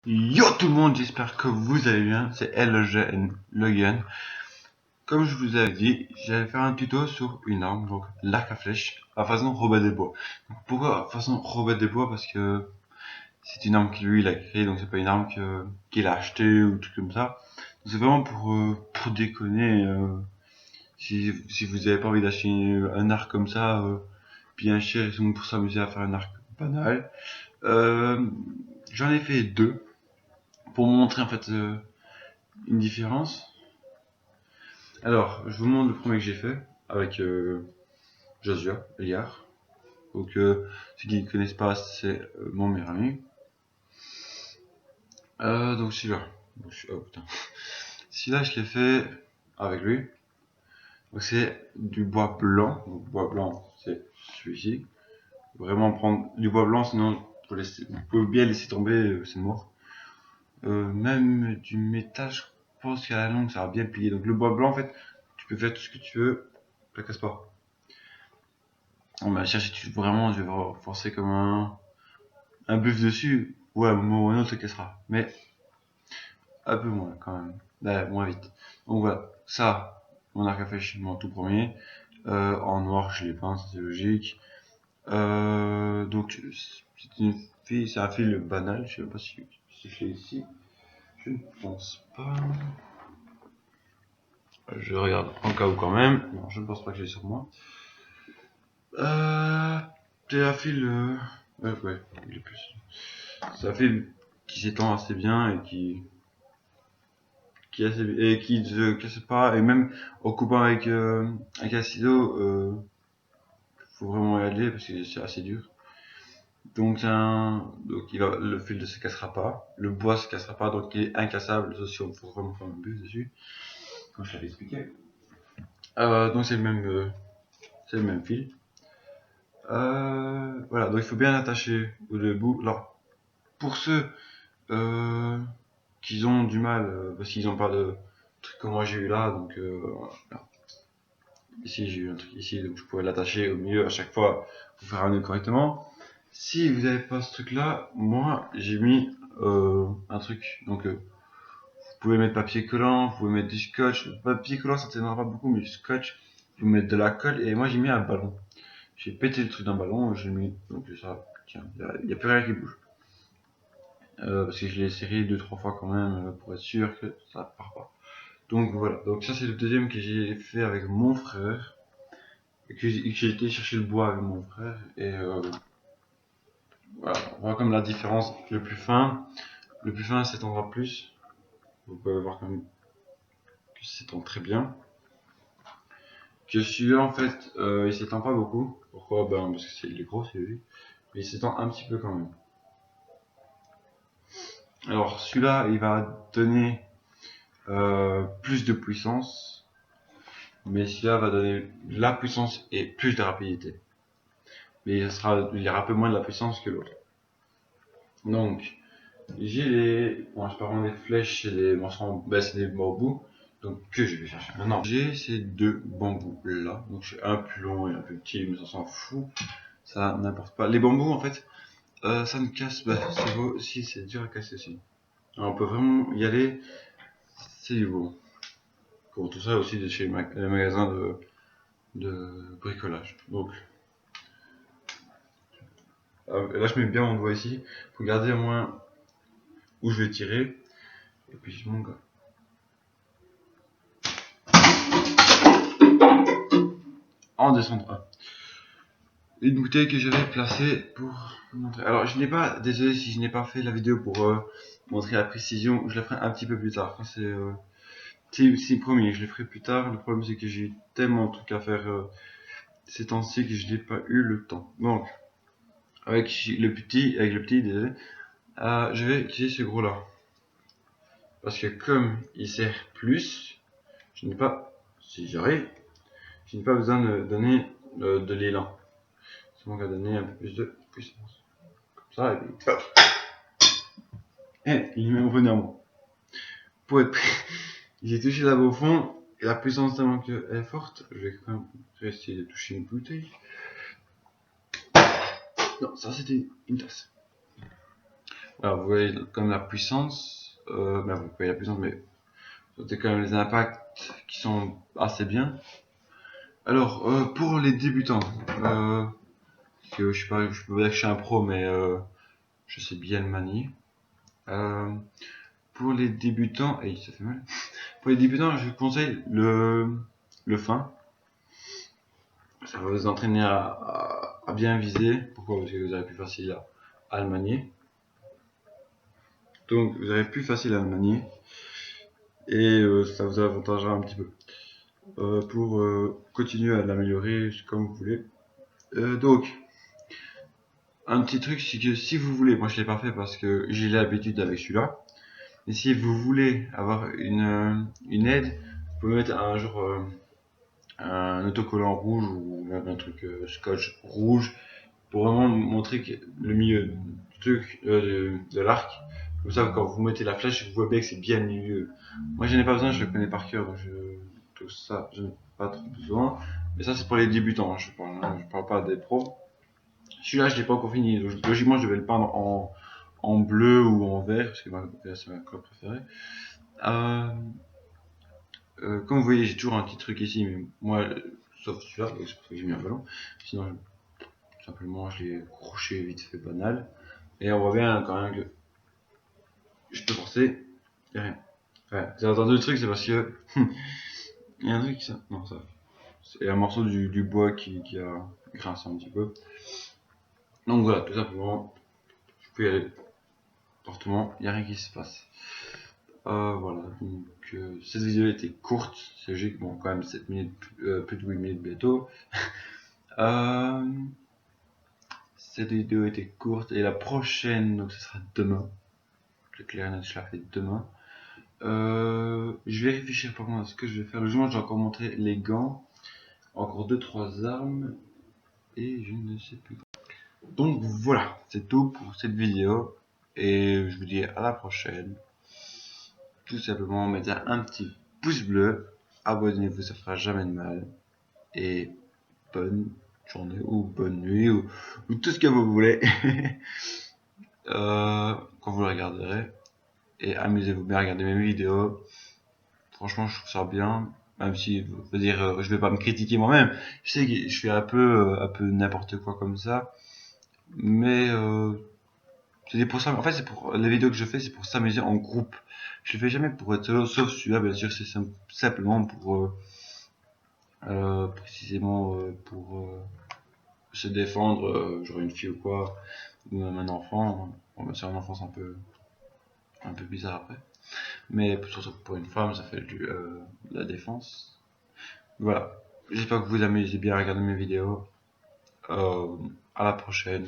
Yo tout le monde, j'espère que vous allez bien, c'est LGN Logan. Comme je vous avais dit, j'allais faire un tuto sur une arme, donc l'arc à flèche, à façon Robert des Bois. Donc, pourquoi à façon Robert des Bois? Parce que c'est une arme qu'il lui il a créée, donc c'est pas une arme qu'il a achetée ou tout comme ça. C'est vraiment pour déconner, si vous avez pas envie d'acheter un arc comme ça, bien cher, et pour s'amuser à faire un arc banal. Euh, J'en ai fait deux, pour montrer en fait une différence. Alors, je vous montre le premier que j'ai fait avec Joshua Eliar. Donc, ceux qui ne connaissent pas, c'est mon meilleur ami. Donc, celui-là. Oh putain. Celui-là, je l'ai fait avec lui. Donc, c'est du bois blanc. Donc, bois blanc, c'est celui-ci. Vraiment prendre du bois blanc, sinon vous pouvez bien laisser tomber, c'est mort. Même du métal, je pense qu'à la longue, ça va bien plier. Donc, le bois blanc, en fait, tu peux faire tout ce que tu veux, ça casse pas. On va chercher vraiment, je vais forcer comme un buff dessus. Ouais, mon autre se cassera. Mais un peu moins quand même. Ouais, moins vite. Donc voilà, ça, mon arc à flèche, mon tout premier. En noir, je l'ai peint, ça c'est logique. Donc, c'est un fil banal. Je sais pas si je l'ai ici. Je ne pense pas. Je regarde en cas où quand même. Non, je ne pense pas que j'ai sur moi. C'est un fil. Ouais, il est plus. C'est un fil qui s'étend assez bien et qui se casse pas. Et même en coupant avec un ciseau, faut vraiment y aller parce que c'est assez dur. Donc, le fil ne se cassera pas. Le bois se cassera pas, donc il est incassable, sauf si on faut vraiment faire un bus dessus, comme je t'avais expliqué. Donc c'est le même fil. Voilà, donc il faut bien l'attacher au bout. Alors, pour ceux qui ont du mal, parce qu'ils n'ont pas de truc que moi j'ai eu là, donc ici j'ai eu un truc ici, donc je pourrais l'attacher au milieu à chaque fois pour faire un nœud correctement. Si vous n'avez pas ce truc là, moi j'ai mis un truc, donc vous pouvez mettre papier collant, vous pouvez mettre du scotch. Papier collant ça t'aidera pas beaucoup, mais du scotch, vous pouvez mettre de la colle, et moi j'ai mis un ballon. J'ai pété le truc d'un ballon, j'ai mis, donc ça, tiens, il n'y a plus rien qui bouge. Parce que je l'ai serré 2-3 fois quand même pour être sûr que ça part pas. Donc voilà, donc ça c'est le deuxième que j'ai fait avec mon frère. Et que j'ai été chercher le bois avec mon frère. Et voilà, on voit comme la différence. Le plus fin s'étendra plus. Vous pouvez voir quand même que ça s'étend très bien. Que celui-là en fait, il s'étend pas beaucoup. Pourquoi? Ben parce que il est gros, c'est lui. Mais il s'étend un petit peu quand même. Alors celui-là, il va donner plus de puissance, mais celui-là va donner de la puissance et plus de rapidité. Mais il y aura un peu moins de la puissance que l'autre. Donc, bon, je peux prendre des flèches et des morceaux, c'est des bambous, donc que je vais chercher maintenant. J'ai ces deux bambous là, donc j'ai un plus long et un plus petit, mais ça s'en fout, ça n'importe pas. Les bambous en fait, ça ne casse, c'est beau, si c'est dur à casser aussi. Alors, on peut vraiment y aller, c'est du beau. Pour tout ça aussi de chez les magasins de bricolage. Donc là je mets bien mon doigt ici pour garder au moins où je vais tirer. Et puis je monte en descendre un. Une bouteille que j'avais placée pour montrer. Alors je n'ai pas, désolé si je n'ai pas fait la vidéo pour montrer la précision, je la ferai un petit peu plus tard. C'est promis, je le ferai plus tard. Le problème c'est que j'ai tellement de trucs à faire ces temps-ci que je n'ai pas eu le temps. Donc avec le petit, désolé, je vais utiliser ce gros là. Parce que comme il sert plus, je n'ai pas, si j'arrive, je n'ai pas besoin de donner de l'élan. C'est bon qu'à donner un peu plus de puissance. Comme ça, et puis hop. Et il est revenu à moi. Pour être prêt, j'ai touché là-bas au fond, et la puissance tellement qu'elle est forte, je vais quand même essayer de toucher une bouteille. Non, ça c'était une tasse. Alors vous voyez comme la puissance, vous voyez la puissance, mais c'est quand même les impacts qui sont assez bien. Alors pour les débutants, que je sais pas, je peux pas dire que je suis un pro, mais je sais bien le manier. Pour les débutants, et ça fait mal. Pour les débutants, je conseille le fin. Ça va vous entraîner à bien viser. Pourquoi? Parce que vous aurez plus facile à le manier. Donc vous aurez plus facile à le manier. Et ça vous avantagera un petit peu. Pour continuer à l'améliorer comme vous voulez. Donc, un petit truc, c'est que si vous voulez, moi je l'ai pas fait parce que j'ai l'habitude avec celui-là. Et si vous voulez avoir une aide, vous pouvez mettre un genre un autocollant rouge ou même un truc scotch rouge pour vraiment montrer que le milieu du truc de l'arc. Comme ça, quand vous mettez la flèche, vous voyez bien que c'est bien le milieu. Moi, j'en ai pas besoin, je le connais par cœur, donc tout ça, je n'ai pas trop besoin. Mais ça, c'est pour les débutants, hein, je parle pas des pros. Celui-là, je l'ai pas encore fini. Logiquement, je vais le peindre en bleu ou en vert, parce que c'est ma couleur préférée. Euh, comme vous voyez, j'ai toujours un petit truc ici, mais moi, sauf celui-là, c'est pour ça que j'ai mis un ballon. Sinon, simplement, je l'ai croché vite fait banal. Et on voit bien quand même que je peux forcer, et rien. Ouais, vous avez entendu le truc, c'est parce que il y a un truc, ça. Non, ça. C'est un morceau du bois qui a grincé un petit peu. Donc voilà, tout simplement, je peux y aller fortement, il n'y a rien qui se passe. Voilà, donc cette vidéo était courte, c'est logique, bon, quand même 7 minutes, plus de 8 minutes bientôt. Cette vidéo était courte et la prochaine, donc ce sera demain. Le clarinet, je la fais demain. Je vais réfléchir par contre à ce que je vais faire. Le jour où j'ai encore montré les gants, encore 2-3 armes et je ne sais plus. Donc voilà, c'est tout pour cette vidéo et je vous dis à la prochaine. Tout simplement, mettez un petit pouce bleu, abonnez-vous, ça fera jamais de mal et bonne journée ou bonne nuit ou tout ce que vous voulez quand vous le regarderez et amusez-vous bien à regarder mes vidéos. Franchement, je trouve ça bien, même si, je veux dire, je vais pas me critiquer moi-même. Je sais que je fais un peu n'importe quoi comme ça, mais c'est pour ça. En fait, c'est pour les vidéos que je fais, c'est pour s'amuser en groupe. Je le fais jamais pour être solo, sauf celui-là, bien sûr, c'est simplement pour précisément pour se défendre, genre une fille ou quoi, ou même un enfant. Bon, bah, c'est un enfant, c'est un peu bizarre après. Mais surtout pour une femme, ça fait de la défense. Voilà. J'espère que vous amusez bien à regarder mes vidéos. À la prochaine.